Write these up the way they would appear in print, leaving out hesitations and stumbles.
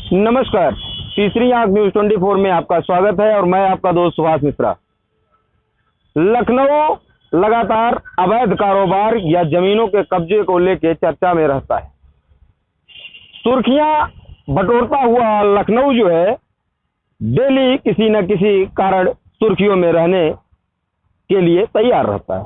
नमस्कार, तीसरी आंख न्यूज 24 में आपका स्वागत है और मैं आपका दोस्त सुभाष मिश्रा। लखनऊ लगातार अवैध कारोबार या जमीनों के कब्जे को लेकर चर्चा में रहता है। सुर्खियां बटोरता हुआ लखनऊ जो है डेली किसी न किसी कारण सुर्खियों में रहने के लिए तैयार रहता है।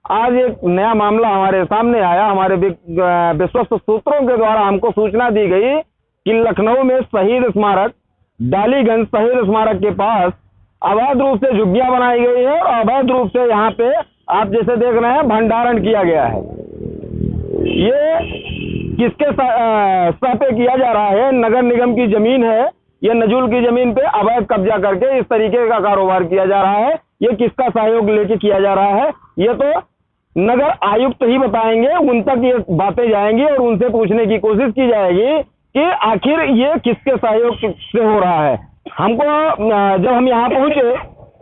आज एक नया मामला हमारे सामने आया। हमारे विश्वस्त सूत्रों के द्वारा हमको सूचना दी गई कि लखनऊ में शहीद स्मारक डालीगंज शहीद स्मारक के पास अवैध रूप से झुग्गियां बनाई गई है और अवैध रूप से यहाँ पे आप जैसे देख रहे हैं भंडारण किया गया है। ये किसके सह पे किया जा रहा है? नगर निगम की जमीन है, ये नजूल की जमीन पे अवैध कब्जा करके इस तरीके का कारोबार किया जा रहा है। ये किसका सहयोग लेके किया जा रहा है ये तो नगर आयुक्त ही बताएंगे। उन तक ये बातें जाएंगी और उनसे पूछने की कोशिश की जाएगी कि आखिर ये किसके सहयोग से हो रहा है। हमको जब हम यहाँ पहुंचे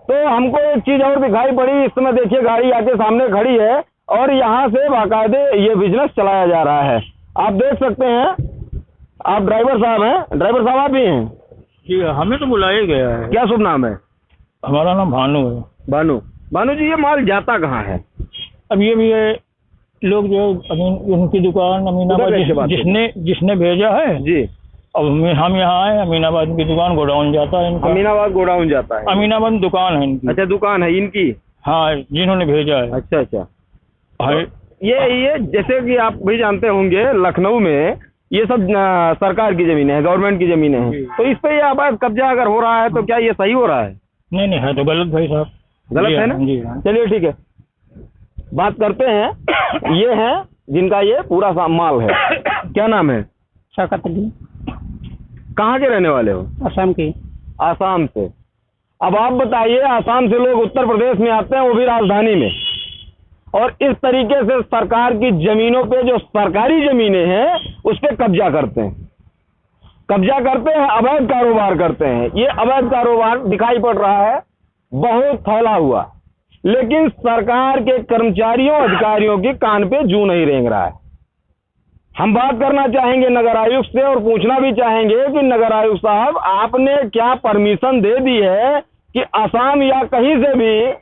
तो हमको एक चीज और दिखाई पड़ी। इस समय देखिए गाड़ी आके सामने खड़ी है और यहाँ से बाकायदे ये बिजनेस चलाया जा रहा है। आप देख सकते हैं। आप ड्राइवर साहब हैं? ड्राइवर साहब आप भी हैं? जी, हमें तो बुलाया गया है। क्या शुभ नाम है? हमारा नाम भानु है। भानु जी, ये माल जाता कहाँ है? अब ये लोग जो उनकी दुकान अमीनाबाद जिसने भेजा है जी। अब हम यहाँ आए, अमीनाबाद की दुकान गोडाउन जाता है इनका। अमीनाबाद गोडाउन जाता है? अमीनाबाद दुकान है इनकी। अच्छा, दुकान है इनकी? हाँ, जिन्होंने भेजा है। अच्छा। तो ये जैसे कि आप भी जानते होंगे लखनऊ में ये सब सरकार की जमीनें हैं, गवर्नमेंट की जमीनें हैं। तो इस पे ये अवैध कब्जा अगर हो रहा है तो क्या ये सही हो रहा है? नहीं है तो गलत भाई साहब, गलत है ना? जी। चलिए ठीक है, बात करते हैं। ये है जिनका ये पूरा माल है। क्या नाम है? शौकत अली। कहाँ के रहने वाले हो? असम की। आसाम से। अब आप बताइए, आसाम से लोग उत्तर प्रदेश में आते हैं, वो भी राजधानी में, और इस तरीके से सरकार की जमीनों पे जो सरकारी जमीनें हैं उस पे कब्जा करते हैं, अवैध कारोबार करते हैं। ये अवैध कारोबार दिखाई पड़ रहा है बहुत फैला हुआ, लेकिन सरकार के कर्मचारियों अधिकारियों की कान पे जूं नहीं रेंग रहा है। हम बात करना चाहेंगे नगर आयुक्त से और पूछना भी चाहेंगे कि नगर आयुक्त साहब, आपने क्या परमिशन दे दी है कि असम या कहीं से भी,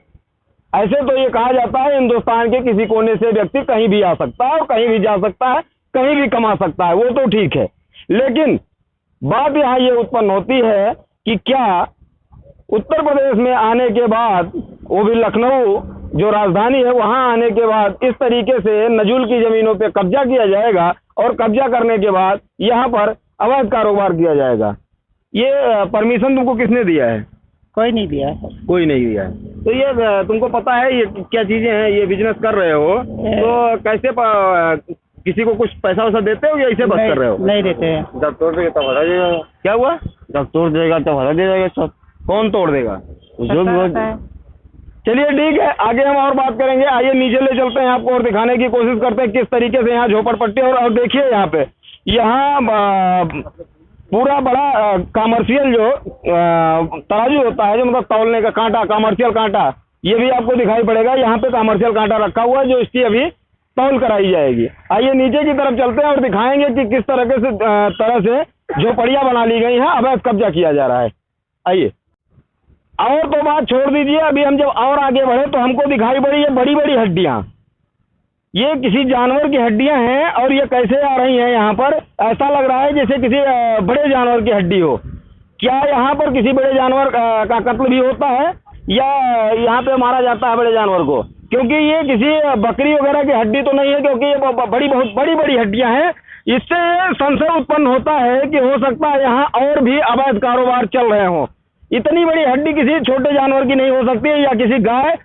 ऐसे तो ये कहा जाता है हिंदुस्तान के किसी कोने से व्यक्ति कहीं भी आ सकता है और कहीं भी जा सकता है, कहीं भी कमा सकता है, वो तो ठीक है, लेकिन बात यहाँ ये उत्पन्न होती है कि क्या उत्तर प्रदेश में आने के बाद, वो भी लखनऊ जो राजधानी है वहां आने के बाद, इस तरीके से नजूल की जमीनों पे कब्जा किया जाएगा और कब्जा करने के बाद यहाँ पर अवैध कारोबार किया जाएगा। ये परमिशन तुमको किसने दिया है? कोई नहीं दिया है। कोई नहीं दिया है। तो ये तुमको पता है ये क्या चीजें हैं? ये बिजनेस कर रहे हो तो कैसे किसी को कुछ पैसा वैसा देते हो या ऐसे बस कर रहे हो? नहीं देते हैं। जब तोड़ देगा तब भरा देगा। क्या हुआ? जब तोड़ देगा तब भरा दे जाएगा सब। कौन तोड़ देगा? जो भी। चलिए ठीक है, आगे हम और बात करेंगे। आइए नीचे ले चलते हैं आपको और दिखाने की कोशिश करते हैं किस तरीके से यहाँ झोपड़पट्टी। और देखिए यहाँ पूरा बड़ा कमर्शियल जो तराजू होता है, जो मतलब तौलने का कांटा, कमर्शियल कांटा, ये भी आपको दिखाई पड़ेगा। यहाँ पे कमर्शियल कांटा रखा हुआ है जो इसकी अभी तौल कराई जाएगी। आइए नीचे की तरफ चलते हैं और दिखाएंगे कि किस तरह से झोपड़ियाँ बना ली गई हैं, अवैध कब्जा किया जा रहा है। आइए। और तो बात छोड़ दीजिए, अभी हम जब और आगे बढ़े तो हमको दिखाई पड़ी ये बड़ी बड़ी हड्डियां। ये किसी जानवर की हड्डियां हैं और ये कैसे आ रही हैं यहाँ पर? ऐसा लग रहा है जैसे किसी बड़े जानवर की हड्डी हो। क्या यहाँ पर किसी बड़े जानवर का कत्ल भी होता है या यहाँ पे मारा जाता है बड़े जानवर को? क्योंकि ये किसी बकरी वगैरह की हड्डी तो नहीं है, क्योंकि ये बहुत बड़ी बड़ी हड्डियां हैं। इससे संशय उत्पन्न होता है कि हो सकता है यहाँ और भी अवैध कारोबार चल रहे हों। इतनी बड़ी हड्डी किसी छोटे जानवर की नहीं हो सकती है, या किसी गाय,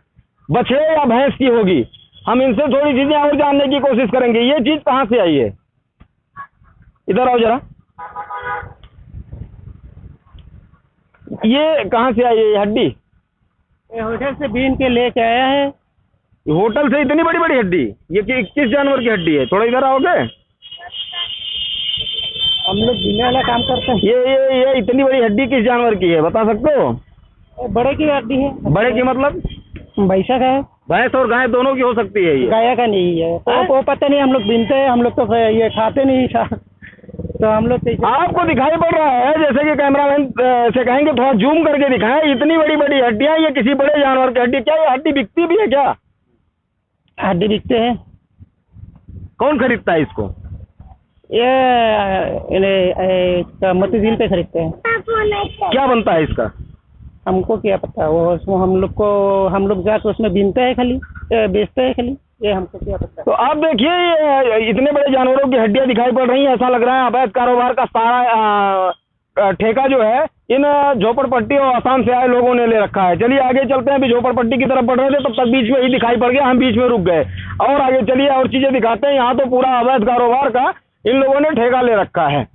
बछड़े या भैंस की होगी। हम इनसे थोड़ी चीजें और जानने की कोशिश करेंगे। ये चीज कहाँ से आई है? इधर आओ जरा। ये कहाँ से आई है ये हड्डी? होटल से बीन के लेके आया है। होटल से इतनी बड़ी बड़ी हड्डी? ये किस जानवर की हड्डी है? थोड़ा इधर आओगे? हम लोग बीने वाला काम करते हैं। ये इतनी बड़ी हड्डी किस जानवर की है, बता सकते हो? बड़े की हड्डी है। बड़े की मतलब? भैंसा का है। भैंस और गाय दोनों की हो सकती है ये? गाय का नहीं है। वो पता नहीं, हम लोग बीनते हैं, हम लोग तो ये खाते नहीं। तो हम लोग तो आपको दिखाई पड़ रहा है, जैसे कि कैमरामैन से कहेंगे थोड़ा जूम करके दिखाएं, इतनी बड़ी बड़ी हड्डियां, ये किसी बड़े जानवर की हड्डी? क्या ये हड्डी बिकती भी है क्या? हड्डी बिकते हैं। कौन खरीदता है इसको? इसका मोतीझील पे खरीदते हैं। क्या बनता है इसका? हमको क्या पता, वो उसमें हम लोग जाकर उसमें बीनते हैं खाली, बेचते हैं खाली, ये हमको क्या पता। तो आप देखिए, ये इतने बड़े जानवरों की हड्डियां दिखाई पड़ रही हैं। ऐसा लग रहा है अवैध कारोबार का सारा ठेका जो है इन झोपड़पट्टी और आसाम से आए लोगों ने ले रखा है। चलिए आगे चलते हैं। अभी झोपड़पट्टी की तरफ बढ़ रहे थे, तब तक बीच में ही दिखाई पड़ गया, हम बीच में रुक गए। और आगे चलिए और चीजें दिखाते हैं। यहाँ तो पूरा अवैध कारोबार का इन लोगों ने ठेका ले रखा है।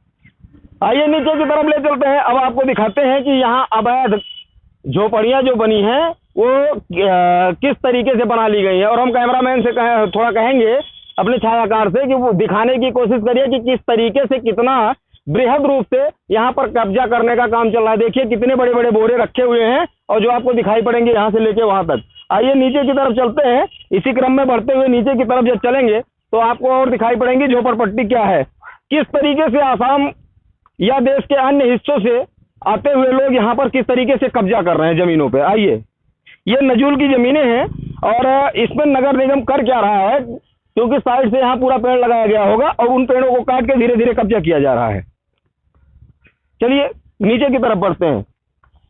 आइए नीचे की तरफ ले चलते हैं। अब आपको दिखाते हैं कि यहाँ अवैध झोपड़ियाँ जो बनी हैं वो किस तरीके से बना ली गई है। और हम कैमरामैन से थोड़ा कहेंगे अपने छायाकार से कि वो दिखाने की कोशिश करिए कि किस तरीके से, कितना बृहद रूप से यहाँ पर कब्जा करने का काम चल रहा है। देखिए कितने बड़े बड़े बोरे रखे हुए हैं और जो आपको दिखाई पड़ेंगे यहाँ से लेके वहाँ तक। आइए नीचे की तरफ चलते हैं। इसी क्रम में बढ़ते हुए नीचे की तरफ जब चलेंगे तो आपको और दिखाई पड़ेंगी झोपड़पट्टी क्या है, किस तरीके से आसाम या देश के अन्य हिस्सों से आते हुए लोग यहाँ पर किस तरीके से कब्जा कर रहे हैं जमीनों पे। आइए, ये नजूल की जमीनें हैं और इसमें नगर निगम कर क्या रहा है, क्योंकि साइड से यहाँ पूरा पेड़ लगाया गया होगा और उन पेड़ों को काट के धीरे धीरे कब्जा किया जा रहा है। चलिए नीचे की तरफ बढ़ते हैं।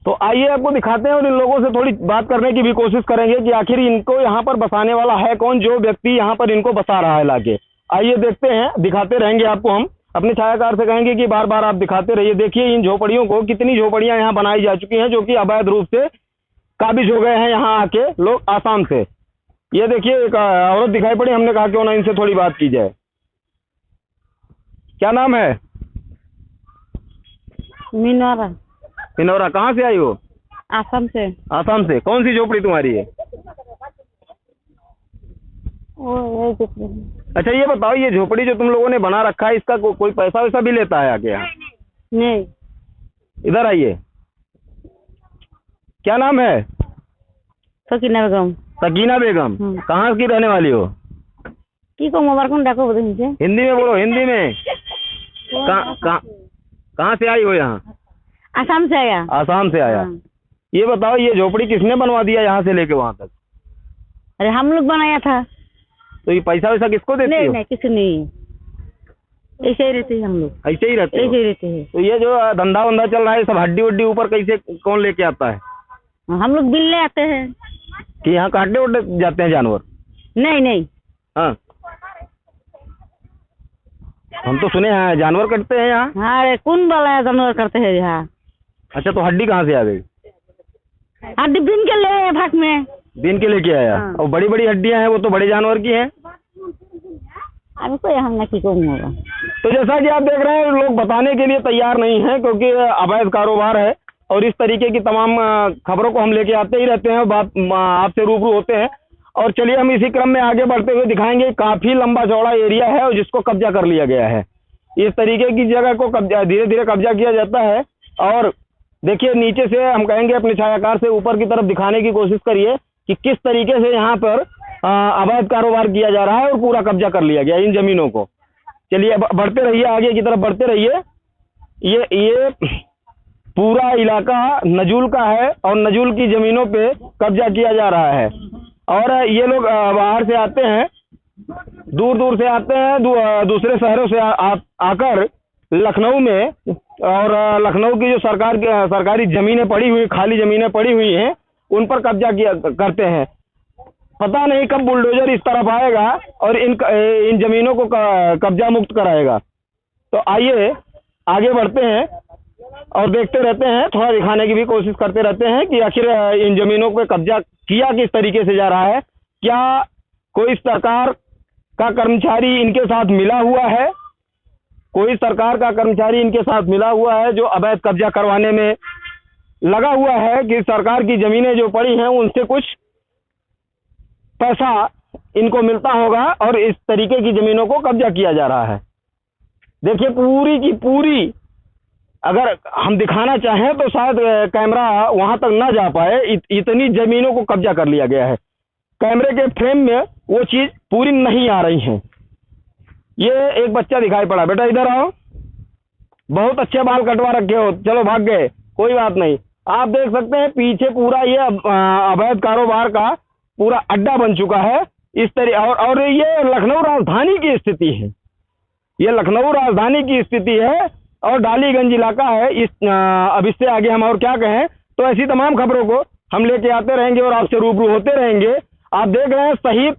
तो आइए आपको दिखाते हैं और इन लोगों से थोड़ी बात करने की भी कोशिश करेंगे कि आखिर इनको यहाँ पर बसाने वाला है कौन, जो व्यक्ति यहाँ पर इनको बसा रहा है लाके। आइए देखते हैं, दिखाते रहेंगे आपको। हम अपने छायाकार से कहेंगे कि बार बार आप दिखाते रहिए। देखिए इन झोपड़ियों को, कितनी झोपड़ियां यहाँ बनाई जा चुकी हैं जो कि अवैध रूप से काबिज हो गए हैं यहाँ आके लोग आसाम से। ये देखिए एक औरत दिखाई पड़ी, हमने कहा क्यों ना इनसे थोड़ी बात की जाए। क्या नाम है? मिनोरा। मिनोरा, कहाँ से आई हो? आसाम से। आसाम से। कौन सी झोपड़ी तुम्हारी है? वो अच्छा ये बताओ, ये झोपड़ी जो तुम लोगों ने बना रखा है इसका कोई पैसा वैसा भी लेता है आके यहाँ? नहीं। इधर आइए। क्या नाम है? सकीना बेगम। सकीना बेगम। कहाँ की रहने वाली हो? की को मोबाइल कौन डाको बोले मुझे? हिंदी में बोलो, हिंदी में। कहाँ से आई हो यहाँ? आसाम से आया। आसाम से आया। ये बताओ, ये झोपड़ी किसने बनवा दिया यहाँ से लेके वहाँ तक? अरे हम लोग बनाया था। तो ये पैसा वैसा किसको देती हो? नहीं किसी नहीं, ऐसे ही रहते हैं हम लोग। ऐसे ही रहते हो? ऐसे ही रहते हैं। तो ये जो धंधा वंधा चल रहा है सब हड्डी वड्डी ऊपर कैसे कौन लेके आता है? हम लोग बिल ले आते हैं कि यहाँ काटने उठने जाते हैं जानवर? नहीं। हाँ, हम तो सुने हैं जानवर कटते हैं यहाँ। हाँ, अरे कौन वाला जानवर करते हैं यहाँ? अच्छा, तो हड्डी कहाँ से आ गई? हड्डी बीन के ले आए भाग में। बीन के लेके आया। हाँ। और बड़ी बड़ी हड्डियां हैं, वो तो बड़े जानवर की हैं। अभी कोई हम नहीं कहूँगा। तो जैसा कि आप देख रहे हैं, लोग बताने के लिए तैयार नहीं है क्योंकि अवैध कारोबार है और इस तरीके की तमाम खबरों को हम लेके आते ही रहते हैं, बात आपसे रूबरू होते हैं। और चलिए हम इसी क्रम में आगे बढ़ते हुए दिखाएंगे। काफी लंबा चौड़ा एरिया है और जिसको कब्जा कर लिया गया है। इस तरीके की जगह को कब्जा धीरे धीरे कब्जा किया जाता है। और देखिए नीचे से हम कहेंगे अपने छायाकार से ऊपर की तरफ दिखाने की कोशिश करिए कि किस तरीके से यहाँ पर अवैध कारोबार किया जा रहा है और पूरा कब्जा कर लिया गया इन जमीनों को। चलिए बढ़ते रहिए, आगे की तरफ बढ़ते रहिए। ये पूरा इलाका नजूल का है और नजूल की जमीनों पे कब्जा किया जा रहा है। और ये लोग बाहर से आते हैं, दूर दूर से आते हैं, दूसरे शहरों से आकर लखनऊ में, और लखनऊ की जो सरकारी जमीनें पड़ी हुई, खाली जमीनें पड़ी हुई हैं, उन पर कब्जा करते हैं। पता नहीं कब बुलडोजर इस तरफ आएगा और इन जमीनों को कब्जा मुक्त कराएगा। तो आइए आगे बढ़ते हैं और देखते रहते हैं, थोड़ा दिखाने की भी कोशिश करते रहते हैं कि आखिर इन जमीनों पे कब्जा किया किस तरीके से जा रहा है। क्या कोई सरकार का कर्मचारी इनके साथ मिला हुआ है? कोई सरकार का कर्मचारी इनके साथ मिला हुआ है जो अवैध कब्जा करवाने में लगा हुआ है कि सरकार की जमीनें जो पड़ी हैं उनसे कुछ पैसा इनको मिलता होगा और इस तरीके की जमीनों को कब्जा किया जा रहा है। देखिए पूरी की पूरी, अगर हम दिखाना चाहें तो शायद कैमरा वहां तक ना जा पाए, इतनी जमीनों को कब्जा कर लिया गया है। कैमरे के फ्रेम में वो चीज पूरी नहीं आ रही है। ये एक बच्चा दिखाई पड़ा, बेटा इधर आओ। बहुत अच्छे बाल कटवा रखे हो, चलो भाग गए, कोई बात नहीं। आप देख सकते हैं पीछे पूरा ये अवैध कारोबार का पूरा अड्डा बन चुका है इस तरह। और ये लखनऊ राजधानी की स्थिति है, ये लखनऊ राजधानी की स्थिति है और डालीगंज इलाका है। अब इससे आगे हम और क्या कहें। तो ऐसी तमाम खबरों को हम लेके आते रहेंगे और आपसे रूबरू होते रहेंगे। आप देख रहे हैं शहीद